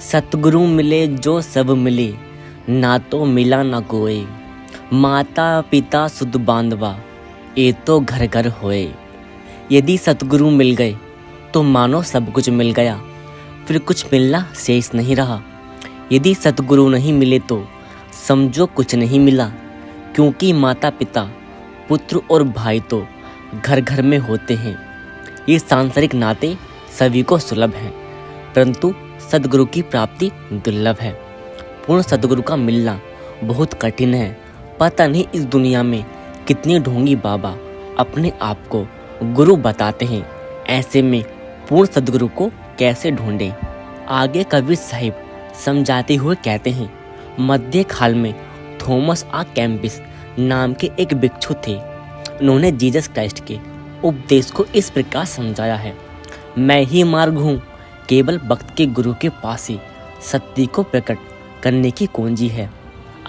सतगुरु मिले जो सब मिले, ना तो मिला ना कोई। माता पिता सुध बांधवा, ये तो घर घर होए। यदि सतगुरु मिल गए तो मानो सब कुछ मिल गया, फिर कुछ मिलना शेष नहीं रहा। यदि सतगुरु नहीं मिले तो समझो कुछ नहीं मिला, क्योंकि माता पिता पुत्र और भाई तो घर घर में होते हैं। ये सांसारिक नाते सभी को सुलभ हैं, परंतु सद्गुरु की प्राप्ति दुर्लभ है। पूर्ण सद्गुरु का मिलना बहुत कठिन है। पता नहीं इस दुनिया में कितने ढोंगी बाबा अपने आप को गुरु बताते हैं। ऐसे में पूर्ण सद्गुरु को कैसे ढूंढें? आगे कबीर साहिब समझाते हुए कहते हैं, मध्य काल में थॉमस आ कैम्पिस नाम के एक भिक्षु थे। उन्होंने जीसस क्राइस्ट के उपदेश को इस प्रकार समझाया है, मैं ही मार्ग हूँ, केवल भक्त के गुरु के पास ही सत्य को प्रकट करने की कुंजी है।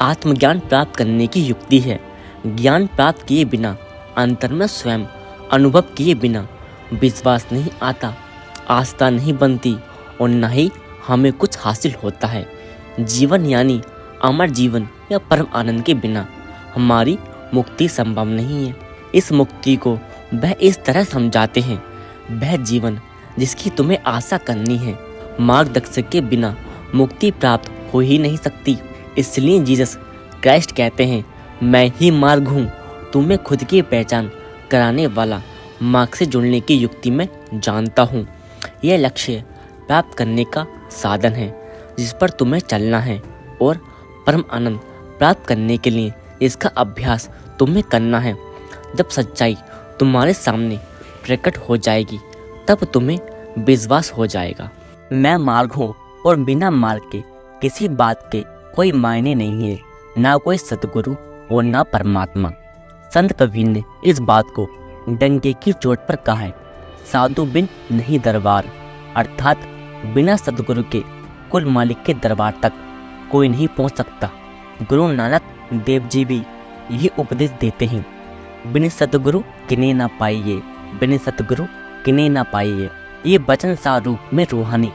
आत्मज्ञान प्राप्त करने की युक्ति है। ज्ञान प्राप्त किए बिना, अंतर में स्वयं अनुभव किए बिना विश्वास नहीं आता, आस्था नहीं बनती और न ही हमें कुछ हासिल होता है। जीवन यानी अमर जीवन या परम आनंद के बिना हमारी मुक्ति संभव नहीं है। इस मुक्ति को वह इस तरह समझाते हैं, वह जीवन जिसकी तुम्हें आशा करनी है। मार्गदर्शक के बिना मुक्ति प्राप्त हो ही नहीं सकती। इसलिए जीसस क्राइस्ट कहते हैं, मैं ही मार्ग हूँ, तुम्हें खुद की पहचान कराने वाला मार्ग से जुड़ने की युक्ति मैं जानता हूँ। यह लक्ष्य प्राप्त करने का साधन है जिस पर तुम्हें चलना है, और परम आनंद प्राप्त करने के लिए इसका अभ्यास तुम्हें करना है। जब सच्चाई तुम्हारे सामने प्रकट हो जाएगी तब तुम्हें विश्वास हो जाएगा। मैं मार्ग हूँ और बिना मार्ग के किसी बात के कोई मायने नहीं है, ना कोई सतगुरु और ना परमात्मा। संत कबीर ने इस बात को डंके की चोट पर कहा है, साधु बिन नहीं दरबार, अर्थात बिना सतगुरु के कुल मालिक के दरबार तक कोई नहीं पहुंच सकता। गुरु नानक देव जी भी यही उपदेश देते हैं, बिन सतगुरु किने ना पाइए, बिन सतगुरु किने ना पाइए। ये वचन सारूप में रूहानी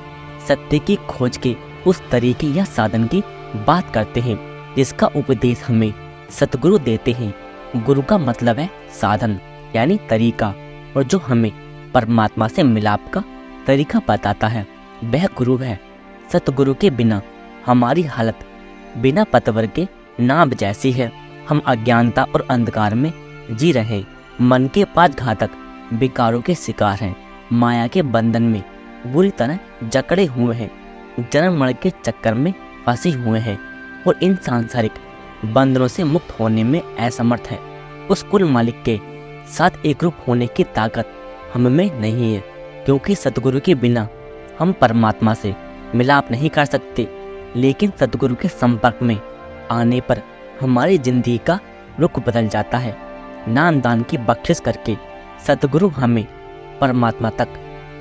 सत्य की खोज के उस तरीके या साधन की बात करते हैं जिसका उपदेश हमें सतगुरु देते हैं। गुरु का मतलब है साधन यानी तरीका, और जो हमें परमात्मा से मिलाप का तरीका बताता है वह गुरु है। सतगुरु के बिना हमारी हालत बिना पतवर के नाव जैसी है। हम अज्ञानता और अंधकार में जी रहे, मन के 5 घातक विकारों के शिकार हैं, माया के बंधन में बुरी तरह जकड़े हुए हैं, जन्म मरण के चक्कर में फंसे हुए हैं और इन सांसारिक बंधनों से मुक्त होने में असमर्थ है। उस कुल मालिक के साथ एकरूप होने की ताकत हम में नहीं है, क्योंकि सतगुरु के बिना हम परमात्मा से मिलाप नहीं कर सकते। लेकिन सतगुरु के संपर्क में आने पर हमारी जिंदगी का रुख बदल जाता है। नाम दान की बख्शिश करके सतगुरु हमें परमात्मा तक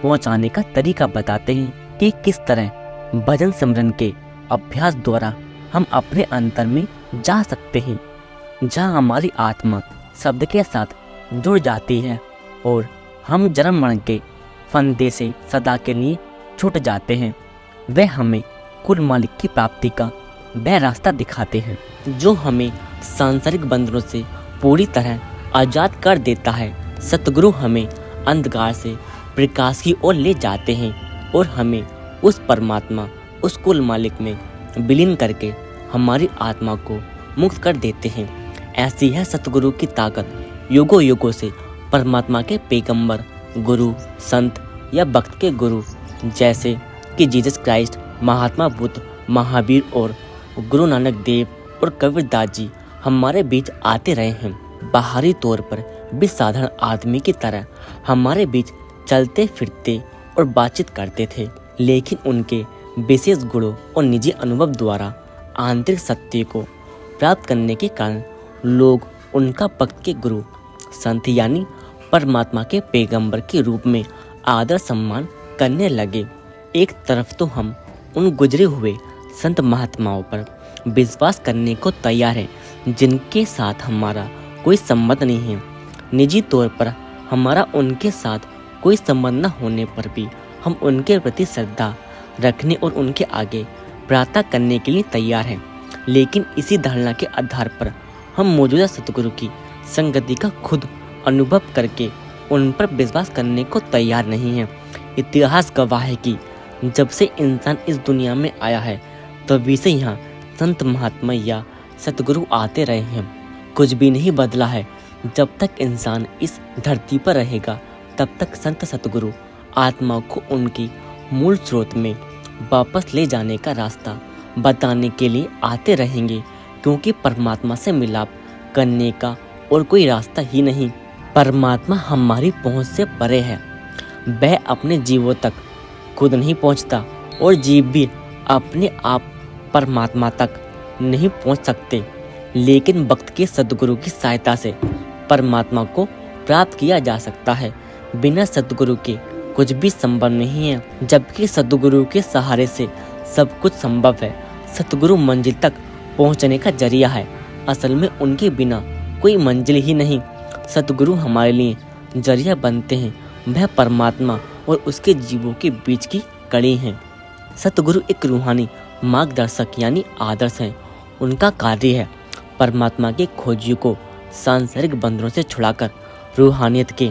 पहुंचाने का तरीका बताते हैं कि किस तरह भजन सिमरन के अभ्यास द्वारा हम अपने अंतर में जा सकते हैं, जहां हमारी आत्मा शब्द के साथ जुड़ जाती है और हम जन्म मरण के फंदे से सदा के लिए छूट जाते हैं। वे हमें कुल मालिक की प्राप्ति का वह रास्ता दिखाते हैं जो हमें सांसारिक बंधनों से पूरी तरह आजाद कर देता है। सतगुरु हमें अंधकार से प्रकाश की ओर ले जाते हैं और हमें उस परमात्मा, उस कुल मालिक में विलीन करके हमारी आत्मा को मुक्त कर देते हैं। ऐसी है सतगुरु की ताकत। युगों युगों से परमात्मा के पैगंबर, गुरु, संत या भक्त के गुरु जैसे कि जीसस क्राइस्ट, महात्मा बुद्ध, महावीर और गुरु नानक देव और कबीरदास जी हमारे बीच आते रहे हैं। बाहरी तौर पर भी साधारण आदमी की तरह हमारे बीच चलते फिरते और बातचीत करते थे, लेकिन उनके विशेष गुणों और निजी अनुभव द्वारा आंतरिक सत्य को प्राप्त करने के कारण लोग उनका भक्त के गुरु, संत यानी परमात्मा के पैगंबर के रूप में आदर सम्मान करने लगे। एक तरफ तो हम उन गुजरे हुए संत महात्माओं पर विश्वास करने को तैयार हैं जिनके साथ हमारा कोई संबंध नहीं है। निजी तौर पर हमारा उनके साथ कोई संबंध न होने पर भी हम उनके प्रति श्रद्धा रखने और उनके आगे प्रार्थना करने के लिए तैयार हैं, लेकिन इसी धारणा के आधार पर हम मौजूदा सतगुरु की संगति का खुद अनुभव करके उन पर विश्वास करने को तैयार नहीं हैं। इतिहास गवाह है कि जब से इंसान इस दुनिया में आया है तभी से यहाँ संत महात्मा या सतगुरु आते रहे हैं। कुछ भी नहीं बदला है। जब तक इंसान इस धरती पर रहेगा तब तक संत सतगुरु आत्मा को उनकी मूल स्रोत में वापस ले जाने का रास्ता बताने के लिए आते रहेंगे, क्योंकि परमात्मा से मिलाप करने का और कोई रास्ता ही नहीं। परमात्मा हमारी पहुंच से परे है। वह अपने जीवों तक खुद नहीं पहुंचता और जीव भी अपने आप परमात्मा तक नहीं पहुंच सकते, लेकिन भक्त के सद्गुरु की सहायता से परमात्मा को प्राप्त किया जा सकता है। बिना सद्गुरु के कुछ भी संभव नहीं है, जबकि सद्गुरु के सहारे से सब कुछ संभव है। सतगुरु मंजिल तक पहुंचने का जरिया है। असल में उनके बिना कोई मंजिल ही नहीं। सतगुरु हमारे लिए जरिया बनते हैं। वह परमात्मा और उसके जीवों के बीच की कड़ी हैं। सतगुरु एक रूहानी मार्गदर्शक यानी आदर्श हैं। उनका कार्य है परमात्मा के खोजियों को सांसारिक बंधनों से छुड़ाकर रूहानियत के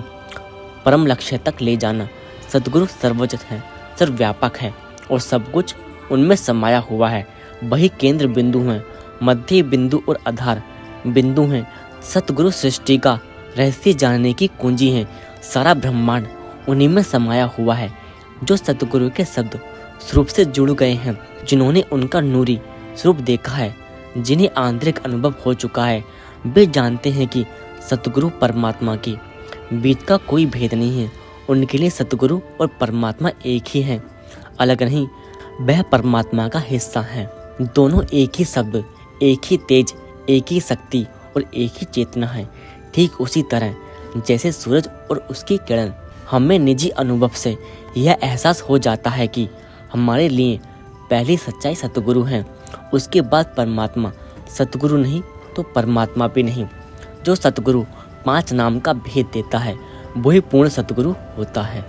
परम लक्ष्य तक ले जाना। सतगुरु सर्वोच्च है, सर्वव्यापक है और सब कुछ उनमें समाया हुआ है। वही केंद्र बिंदु हैं, मध्य बिंदु और आधार बिंदु हैं। सतगुरु सृष्टि का रहस्य जानने की कुंजी हैं। सारा ब्रह्मांड उन्हीं में समाया हुआ है। जो सतगुरु के शब्द स्वरूप से जुड़ गए हैं, जिन्होंने उनका नूरी स्वरूप देखा है, जिन्हें आंतरिक अनुभव हो चुका है, वे जानते हैं कि सतगुरु परमात्मा के बीच का कोई भेद नहीं है। उनके लिए सतगुरु और परमात्मा एक ही हैं, अलग नहीं। वह परमात्मा का हिस्सा हैं। दोनों एक ही शब्द, एक ही तेज, एक ही शक्ति और एक ही चेतना है। ठीक उसी तरह जैसे सूरज और उसकी किरण। हमें निजी अनुभव से यह एहसास हो जाता है कि हमारे लिए पहली सच्चाई सतगुरु हैं, उसके बाद परमात्मा। सतगुरु नहीं तो परमात्मा भी नहीं। जो सतगुरु 5 नाम का भेद देता है वही पूर्ण सतगुरु होता है।